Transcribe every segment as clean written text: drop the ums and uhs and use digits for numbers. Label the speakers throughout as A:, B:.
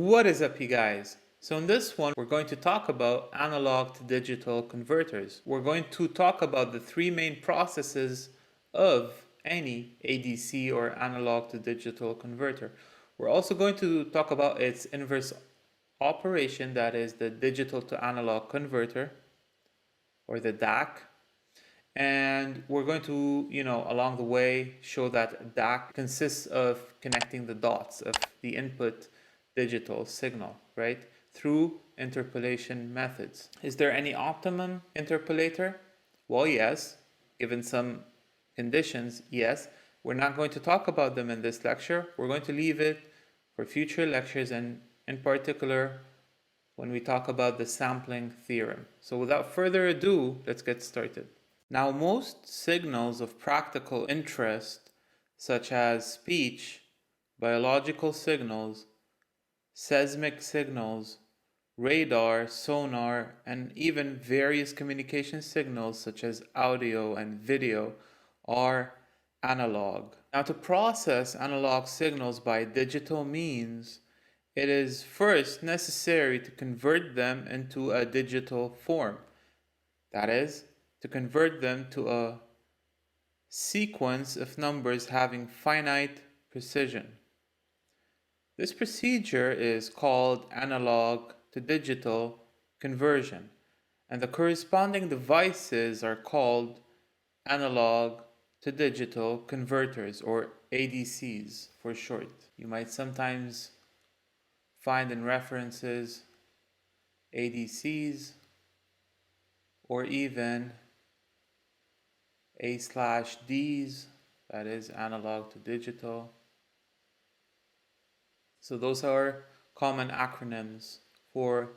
A: What is up, you guys? So in this one, we're going to talk about analog to digital converters. We're going to talk about the three main processes of any ADC or analog to digital converter. We're also going to talk about its inverse operation, that is the digital to analog converter, or the DAC. And we're going to, along the way, show that DAC consists of connecting the dots of the input digital signal, right, through interpolation methods. Is there any optimum interpolator? Well, yes, given some conditions, yes. We're not going to talk about them in this lecture. We're going to leave it for future lectures, and in particular when we talk about the sampling theorem. So without further ado, let's get started. Now, most signals of practical interest, such as speech, biological signals, seismic signals, radar, sonar, and even various communication signals such as audio and video, are analog. Now, to process analog signals by digital means, it is first necessary to convert them into a digital form. That is, to convert them to a sequence of numbers having finite precision. This procedure is called analog to digital conversion, and the corresponding devices are called analog to digital converters, or ADCs for short. You might sometimes find in references ADCs or even A/Ds, that is analog to digital. So those are common acronyms for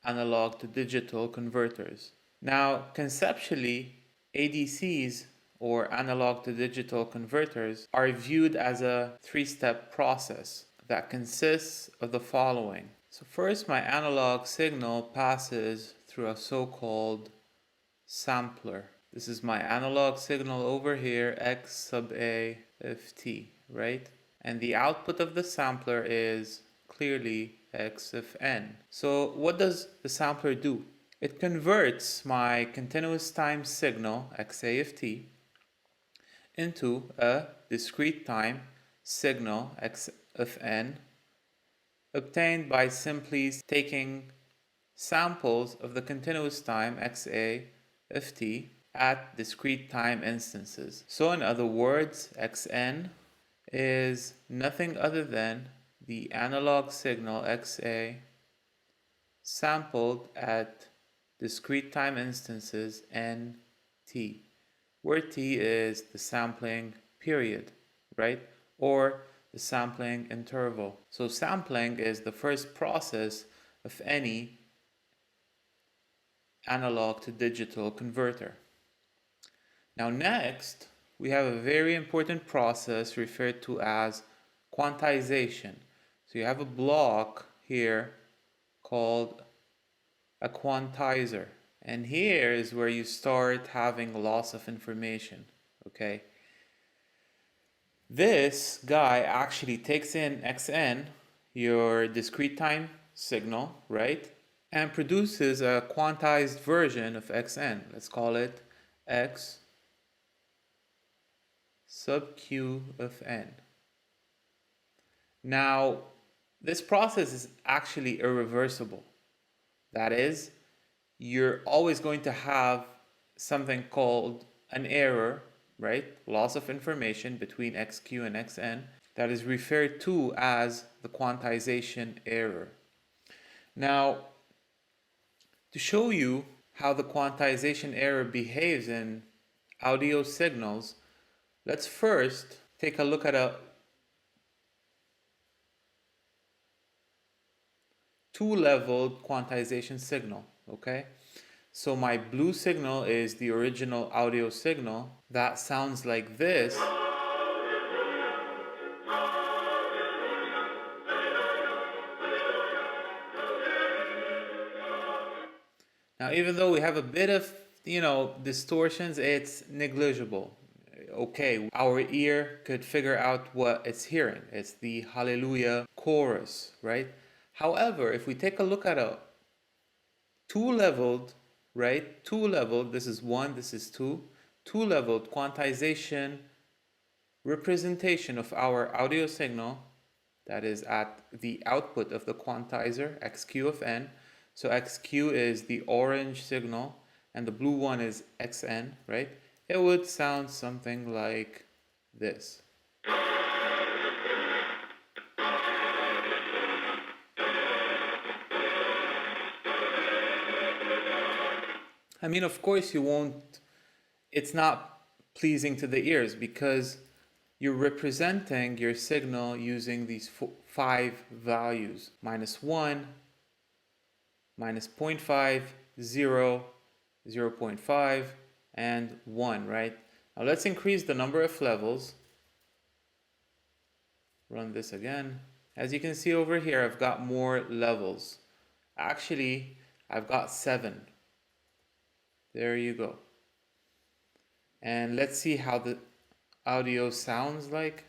A: analog to digital converters. Now, conceptually, ADCs, or analog to digital converters, are viewed as a three-step process that consists of the following. So first, my analog signal passes through a so-called sampler. This is my analog signal over here, x sub a of t, right? And the output of the sampler is clearly x of n. So what does the sampler do? It converts my continuous time signal, xa of t, into a discrete time signal, x of n, obtained by simply taking samples of the continuous time, xa of t, at discrete time instances. So in other words, xn is nothing other than the analog signal xa sampled at discrete time instances nt, where t is the sampling period, right? Or the sampling interval. So sampling is the first process of any analog to digital converter. Now next, we have a very important process referred to as quantization. So you have a block here called a quantizer. And here is where you start having loss of information, okay? This guy actually takes in xn, your discrete time signal, right? And produces a quantized version of xn. Let's call it x sub q of n. Now, this process is actually irreversible. That is, you're always going to have something called an error, right? Loss of information between xq and xn, that is referred to as the quantization error. Now, to show you how the quantization error behaves in audio signals, let's first take a look at a two-leveled quantization signal, okay? So my blue signal is the original audio signal that sounds like this. Now, even though we have a bit of, distortions, it's negligible. Okay, our ear could figure out what it's hearing. It's the Hallelujah chorus, right? However, if we take a look at a two-leveled, right? Two-leveled, this is one, this is two. Two-leveled quantization representation of our audio signal that is at the output of the quantizer, xq of n. So xq is the orange signal and the blue one is xn, right? It would sound something like this. I mean, of course you won't, it's not pleasing to the ears because you're representing your signal using these 5 values: -1, -0.5, 0, 0.5, and 1, right? Now let's increase the number of levels. Run this again. As you can see over here, I've got more levels. Actually, I've got 7. There you go. And let's see how the audio sounds like.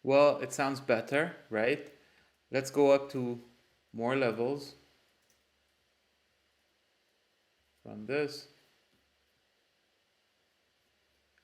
A: Well, it sounds better, right? Let's go up to more levels. Run this.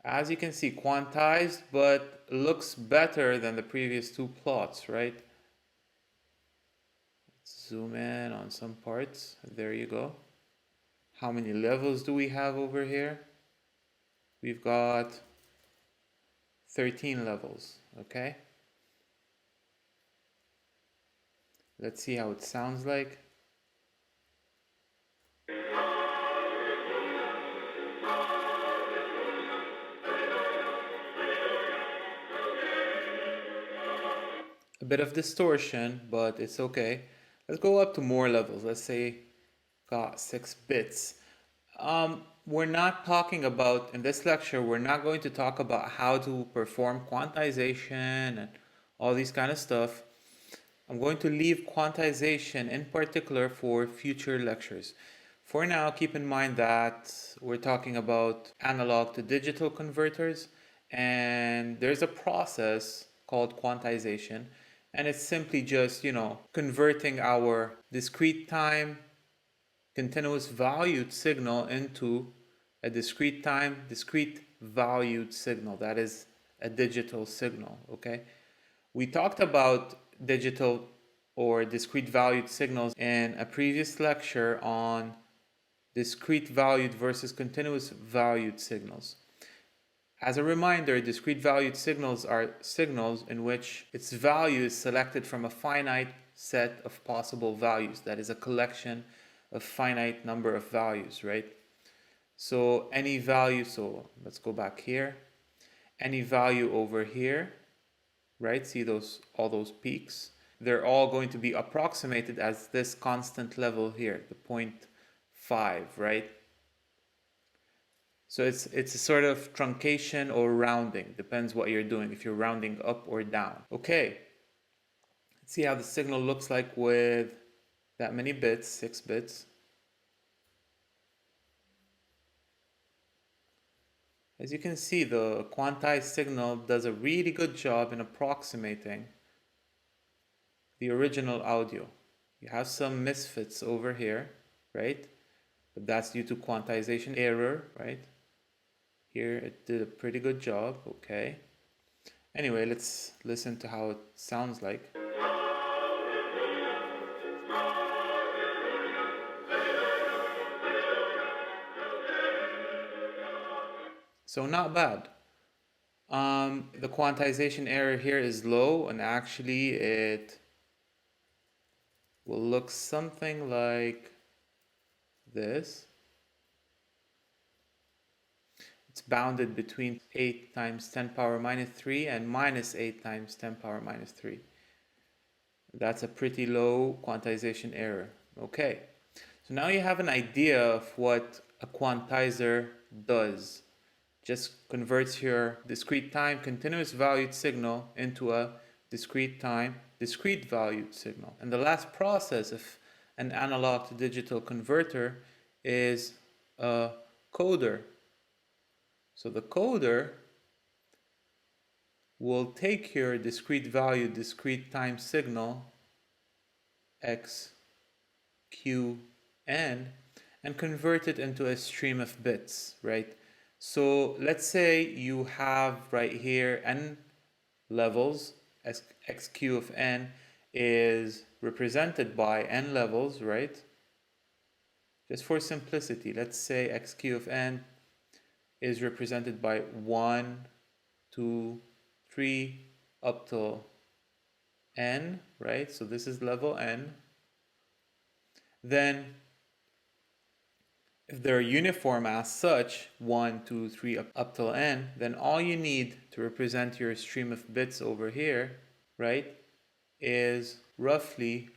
A: As you can see, quantized, but looks better than the previous two plots, right? Let's zoom in on some parts. There you go. How many levels do we have over here? We've got 13 levels, okay? Let's see how it sounds like. A bit of distortion, but it's okay. Let's go up to more levels. Let's say got 6 bits. We're not talking about, in this lecture, we're not going to talk about how to perform quantization and all these kind of stuff. I'm going to leave quantization in particular for future lectures. For now, keep in mind that we're talking about analog to digital converters, and there's a process called quantization, and it's simply just, converting our discrete time continuous valued signal into a discrete time, discrete valued signal. That is a digital signal, okay? We talked about digital or discrete valued signals in a previous lecture on discrete valued versus continuous valued signals. As a reminder, discrete valued signals are signals in which its value is selected from a finite set of possible values. That is a collection of finite number of values, right? So any value, so let's go back here. Any value over here, right? See all those peaks? They're all going to be approximated as this constant level here, the 0.5, right? So it's a sort of truncation or rounding, depends what you're doing, if you're rounding up or down. Okay, let's see how the signal looks like with that many bits, 6 bits. As you can see, the quantized signal does a really good job in approximating the original audio. You have some misfits over here, right? But that's due to quantization error, right? Here it did a pretty good job, okay. Anyway, let's listen to how it sounds like. So not bad. The quantization error here is low, and actually it will look something like this. It's bounded between 8 times 10 power minus 3 and minus 8 times 10 power minus 3. That's a pretty low quantization error. Okay, so now you have an idea of what a quantizer does. Just converts your discrete time continuous valued signal into a discrete time discrete valued signal. And the last process of an analog to digital converter is a coder. So the coder will take your discrete value, discrete time signal, x, q, n, and convert it into a stream of bits, right? So let's say you have right here n levels, xq of n is represented by n levels, right? Just for simplicity, let's say xq of n is represented by 1, 2, 3, up till n, right? So this is level n. Then if they're uniform as such, 1, 2, 3, up till n, then all you need to represent your stream of bits over here, right, is roughly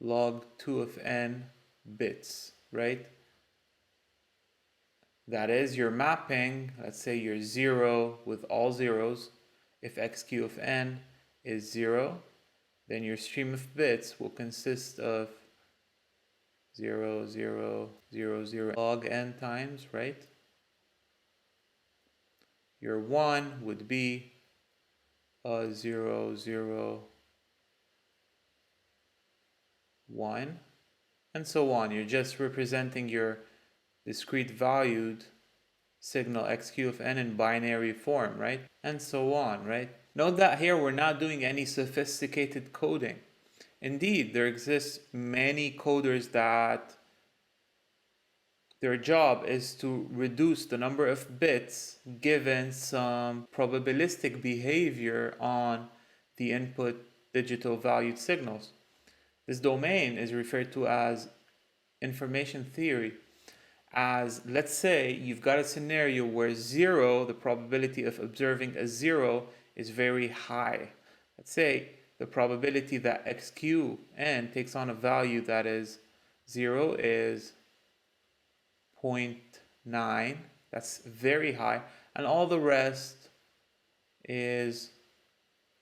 A: log 2 of n bits, right? That is your mapping, let's say your 0 with all zeros. If xq of n is 0, then your stream of bits will consist of 0, 0, 0, 0 log n times, right? Your 1 would be 0, 0, 1, and so on. You're just representing your discrete valued signal xq of n in binary form, right? And so on, right? Note that here we're not doing any sophisticated coding. Indeed, there exists many coders that their job is to reduce the number of bits given some probabilistic behavior on the input digital valued signals. This domain is referred to as information theory. As let's say you've got a scenario where 0, the probability of observing a 0 is very high. Let's say the probability that xqn takes on a value that is 0 is 0.9. That's very high. And all the rest is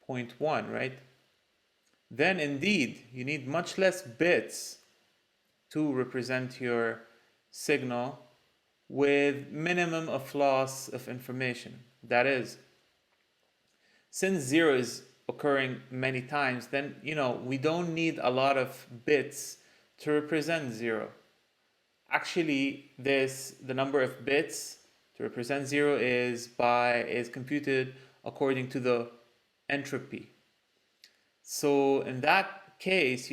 A: 0.1, right? Then indeed, you need much less bits to represent your signal with minimum of loss of information. That is, since 0 is occurring many times, then we don't need a lot of bits to represent 0. Actually, the number of bits to represent 0 is computed according to the entropy. So in that case,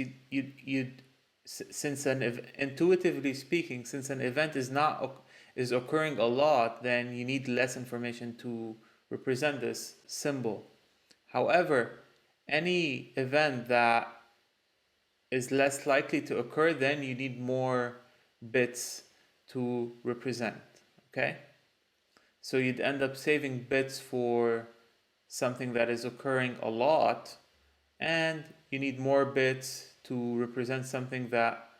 A: intuitively speaking, since an event is occurring a lot, then you need less information to represent this symbol. However, any event that is less likely to occur, then you need more bits to represent, okay? So you'd end up saving bits for something that is occurring a lot, and you need more bits to represent something that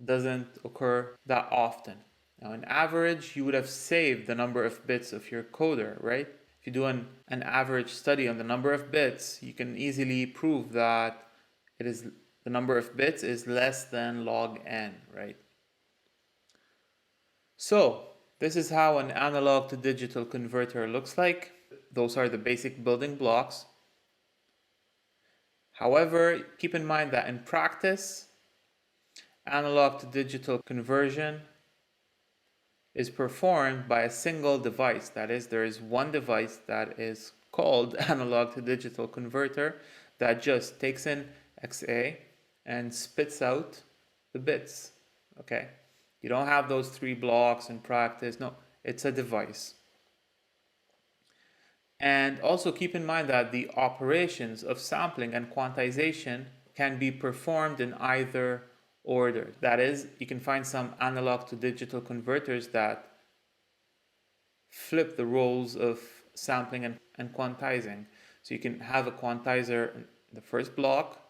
A: doesn't occur that often. Now, on average, you would have saved the number of bits of your coder, right? If you do an average study on the number of bits, you can easily prove that the number of bits is less than log n, right? So this is how an analog to digital converter looks like. Those are the basic building blocks. However, keep in mind that in practice, analog to digital conversion is performed by a single device. That is, there is one device that is called analog to digital converter that just takes in XA and spits out the bits. Okay, you don't have those 3 blocks in practice. No, it's a device. And also keep in mind that the operations of sampling and quantization can be performed in either order. That is, you can find some analog to digital converters that flip the roles of sampling and quantizing. So you can have a quantizer in the first block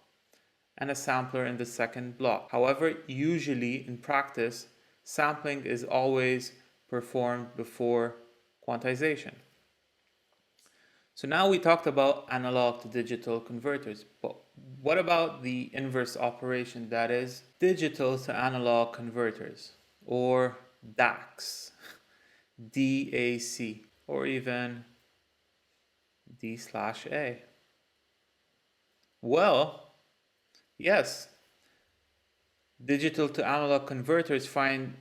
A: and a sampler in the second block. However, usually in practice, sampling is always performed before quantization. So now we talked about analog to digital converters, but what about the inverse operation, that is digital to analog converters, or DACs? DAC, or even D/A. Well, yes, digital to analog converters find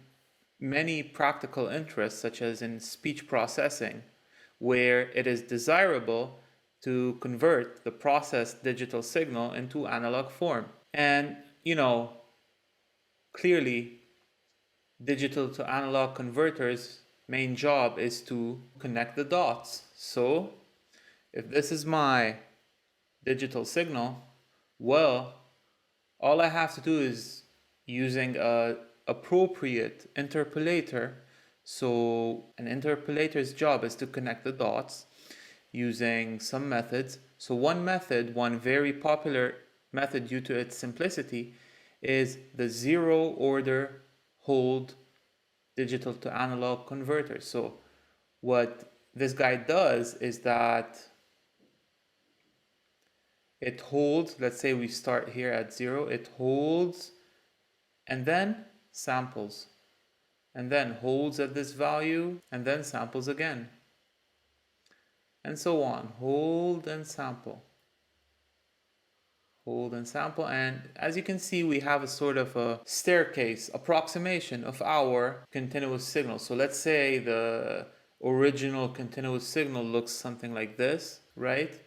A: many practical interests, such as in speech processing, where it is desirable to convert the processed digital signal into analog form. And, clearly, digital to analog converters' main job is to connect the dots. So, if this is my digital signal, well, all I have to do is using a appropriate interpolator. So an interpolator's job is to connect the dots using some methods. So one very popular method due to its simplicity is the zero order hold digital to analog converter. So what this guy does is that it holds, let's say we start here at 0, it holds and then samples, and then holds at this value and then samples again, and so on. Hold and sample, hold and sample. And as you can see, we have a sort of a staircase approximation of our continuous signal. So let's say the original continuous signal looks something like this, right?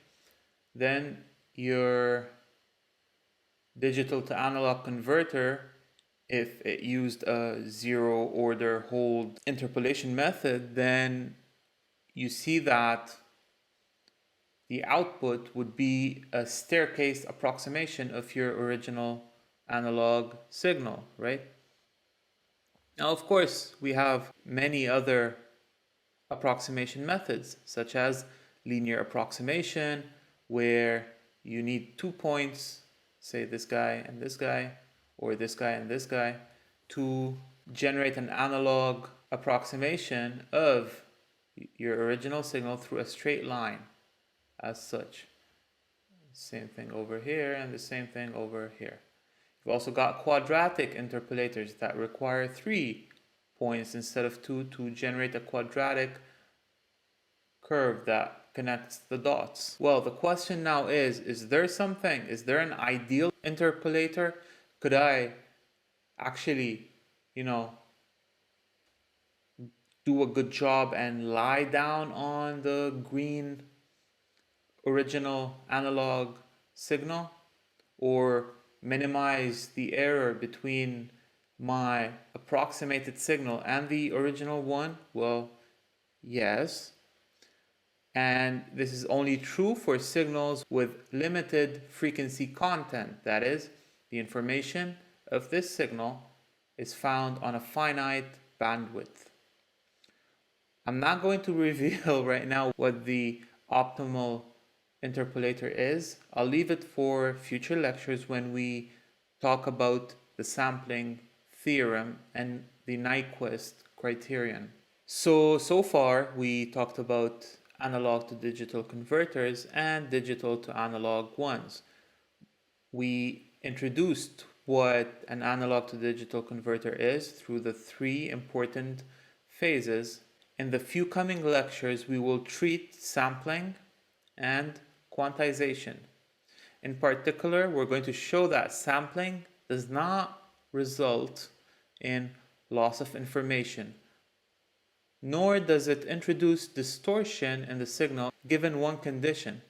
A: Then your digital to analog converter, if it used a zero order hold interpolation method, then you see that the output would be a staircase approximation of your original analog signal, right? Now, of course, we have many other approximation methods, such as linear approximation, where you need 2 points, say this guy and this guy, or this guy and this guy, to generate an analog approximation of your original signal through a straight line as such. Same thing over here and the same thing over here. You've also got quadratic interpolators that require 3 points instead of 2 to generate a quadratic curve that connects the dots. Well, the question now is there an ideal interpolator? Could I actually, do a good job and lie down on the green original analog signal, or minimize the error between my approximated signal and the original one? Well, yes. And this is only true for signals with limited frequency content. That is, the information of this signal is found on a finite bandwidth. I'm not going to reveal right now what the optimal interpolator is. I'll leave it for future lectures when we talk about the sampling theorem and the Nyquist criterion. So far we talked about analog to digital converters and digital to analog ones. We introduced what an analog to digital converter is through the 3 important phases. In the few coming lectures, we will treat sampling and quantization. In particular, we're going to show that sampling does not result in loss of information, nor does it introduce distortion in the signal, given one condition,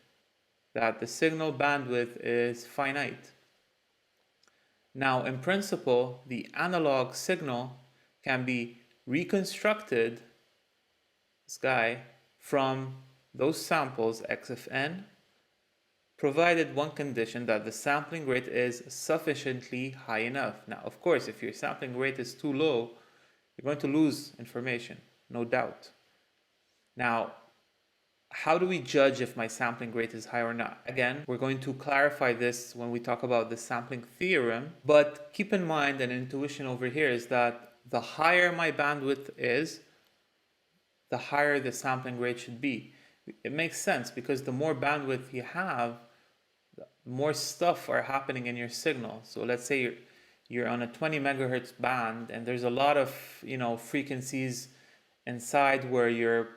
A: that the signal bandwidth is finite. Now, in principle, the analog signal can be reconstructed, this guy, from those samples x of n, provided one condition, that the sampling rate is sufficiently high enough. Now, of course, if your sampling rate is too low, you're going to lose information, no doubt. Now, how do we judge if my sampling rate is high or not? Again, we're going to clarify this when we talk about the sampling theorem, but keep in mind, an intuition over here is that the higher my bandwidth is, the higher the sampling rate should be. It makes sense, because the more bandwidth you have, the more stuff are happening in your signal. So let's say you're on a 20 megahertz band and there's a lot of frequencies inside where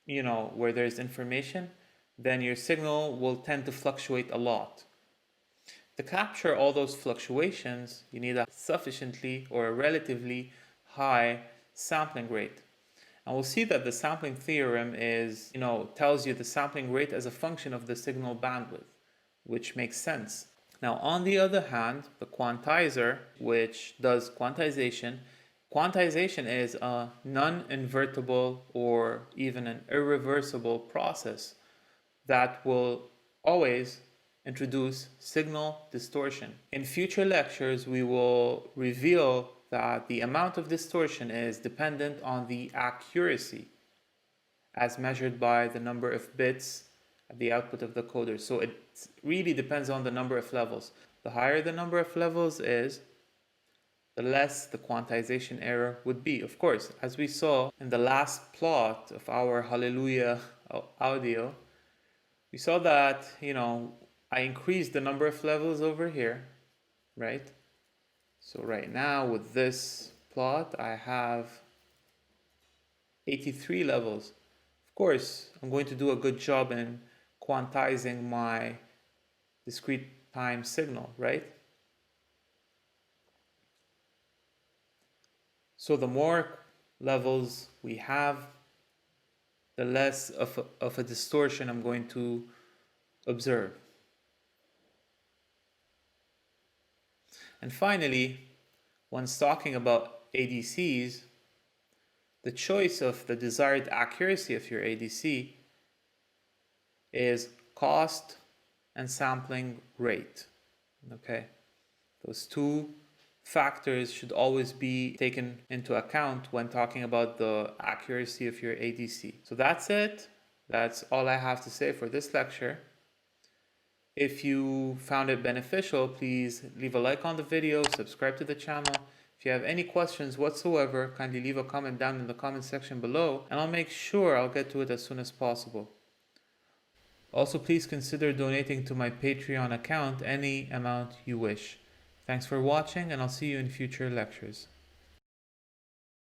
A: where there's information, then your signal will tend to fluctuate a lot. To capture all those fluctuations, you need a sufficiently or a relatively high sampling rate. And we'll see that the sampling theorem tells you the sampling rate as a function of the signal bandwidth, which makes sense. Now, on the other hand, the quantizer, which does quantization is a non-invertible or even an irreversible process that will always introduce signal distortion. In future lectures, we will reveal that the amount of distortion is dependent on the accuracy as measured by the number of bits at the output of the coder. So it really depends on the number of levels. The higher the number of levels is, the less the quantization error would be. Of course, as we saw in the last plot of our Hallelujah audio, we saw that, I increased the number of levels over here, right? So right now with this plot, I have 83 levels. Of course, I'm going to do a good job in quantizing my discrete time signal, right? So the more levels we have, the less of a distortion I'm going to observe. And finally, when talking about ADCs, the choice of the desired accuracy of your ADC is cost and sampling rate. Okay, those two factors should always be taken into account when talking about the accuracy of your ADC. So that's it. That's all I have to say for this lecture. If you found it beneficial, please leave a like on the video, subscribe to the channel. If you have any questions whatsoever, kindly leave a comment down in the comment section below, and I'll make sure I'll get to it as soon as possible. Also, please consider donating to my Patreon account any amount you wish. Thanks for watching, and I'll see you in future lectures.